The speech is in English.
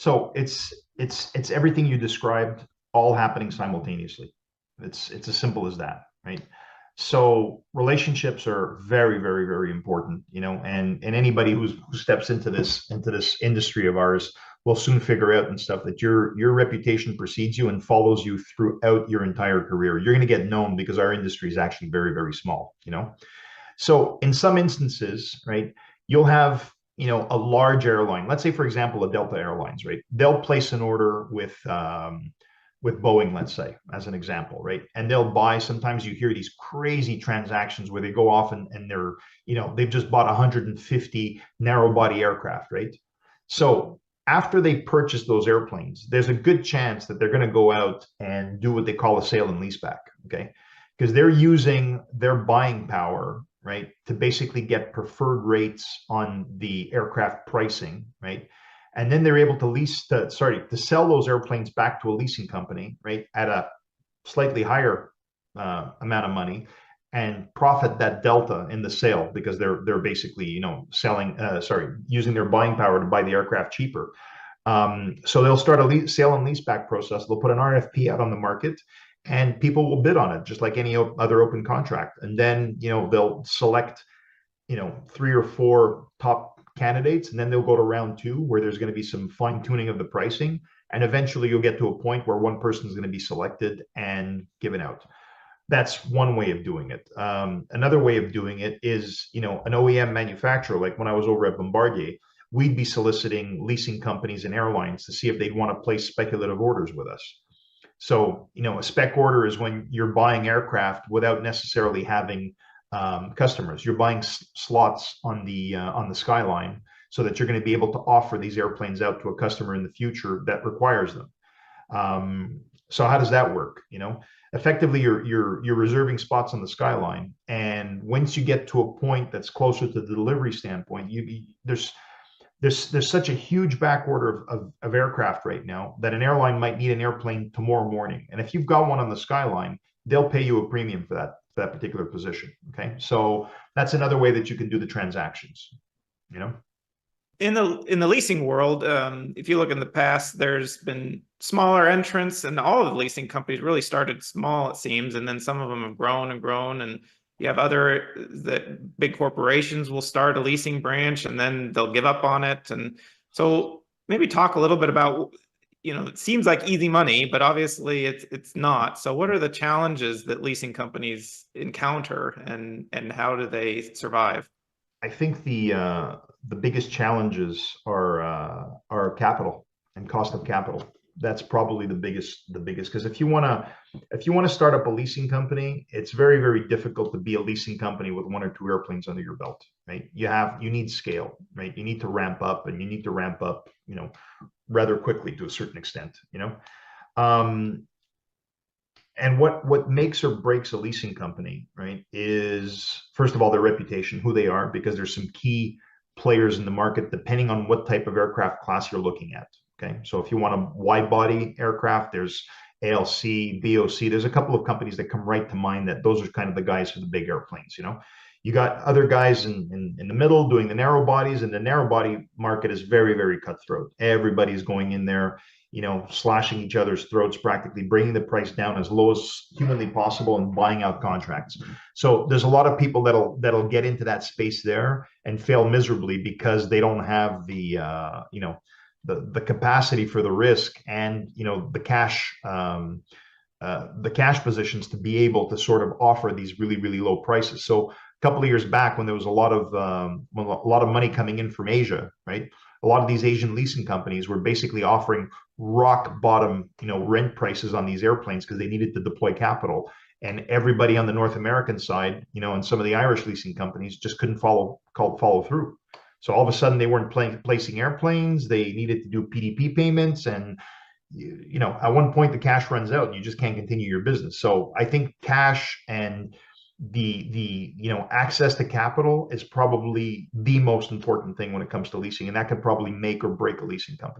So it's everything you described all happening simultaneously. It's as simple as that, right? So relationships are very, very, very important, and anybody who steps into this industry of ours will soon figure out and stuff that your reputation precedes you and follows you throughout your entire career. You're going to get known because our industry is actually very, very small. So in some instances, right, you'll have a large airline. Let's say, for example, a Delta Airlines, right? They'll place an order with Boeing, let's say, as an example, right? And they'll buy. Sometimes you hear these crazy transactions where they go off and they've just bought 150 narrow body aircraft, right? So after they purchase those airplanes, there's a good chance that they're going to go out and do what they call a sale and leaseback, okay? Because they're using their buying power, right, to basically get preferred rates on the aircraft pricing, right? And then they're able to sell those airplanes back to a leasing company, right, at a slightly higher amount of money and profit that delta in the sale because they're basically using their buying power to buy the aircraft cheaper. So they'll start a sale and leaseback process. They'll put an RFP out on the market, and people will bid on it just like any other open contract. And then they'll select three or four top candidates, and then they'll go to round two where there's going to be some fine tuning of the pricing, and eventually you'll get to a point where one person is going to be selected and given out. That's one way of doing it. Another way of doing it is, an OEM manufacturer. Like when I was over at Bombardier, we'd be soliciting leasing companies and airlines to see if they'd want to place speculative orders with us. So, a spec order is when you're buying aircraft without necessarily having customers. You're buying slots on the skyline so that you're going to be able to offer these airplanes out to a customer in the future that requires them. So how does that work? Effectively, you're reserving spots on the skyline, and once you get to a point that's closer to the delivery standpoint, there's such a huge back order of aircraft right now that an airline might need an airplane tomorrow morning, and if you've got one on the skyline, they'll pay you a premium for that particular position. Okay, so that's another way that you can do the transactions. In the leasing world, if you look in the past, there's been smaller entrants, and all of the leasing companies really started small, it seems, and then some of them have grown and grown. And you have that big corporations will start a leasing branch, and then they'll give up on it. And so maybe talk a little bit about, it seems like easy money, but obviously it's not. So what are the challenges that leasing companies encounter, and how do they survive? I think the biggest challenges are capital and cost of capital. That's probably the biggest because if you want to start up a leasing company, it's very, very difficult to be a leasing company with one or two airplanes under your belt, right? You need scale, right? You need to ramp up, and you need to ramp up, rather quickly to a certain extent. And what makes or breaks a leasing company, right, is first of all their reputation, who they are, because there's some key players in the market depending on what type of aircraft class you're looking at. Okay, so if you want a wide body aircraft, there's ALC, BOC. There's a couple of companies that come right to mind that those are kind of the guys for the big airplanes. You got other guys in the middle doing the narrow bodies, and the narrow body market is very, very cutthroat. Everybody's going in there, slashing each other's throats, practically bringing the price down as low as humanly possible and buying out contracts. So there's a lot of people that'll get into that space there and fail miserably because they don't have the capacity for the risk and the cash positions to be able to sort of offer these really, really low prices. So a couple of years back, when there was a lot of money coming in from Asia, right? A lot of these Asian leasing companies were basically offering rock bottom, rent prices on these airplanes because they needed to deploy capital. And everybody on the North American side, and some of the Irish leasing companies just couldn't follow through. So all of a sudden they weren't placing airplanes. They needed to do PDP payments, and at one point the cash runs out and you just can't continue your business. So I think cash and the access to capital is probably the most important thing when it comes to leasing, and that could probably make or break a leasing company.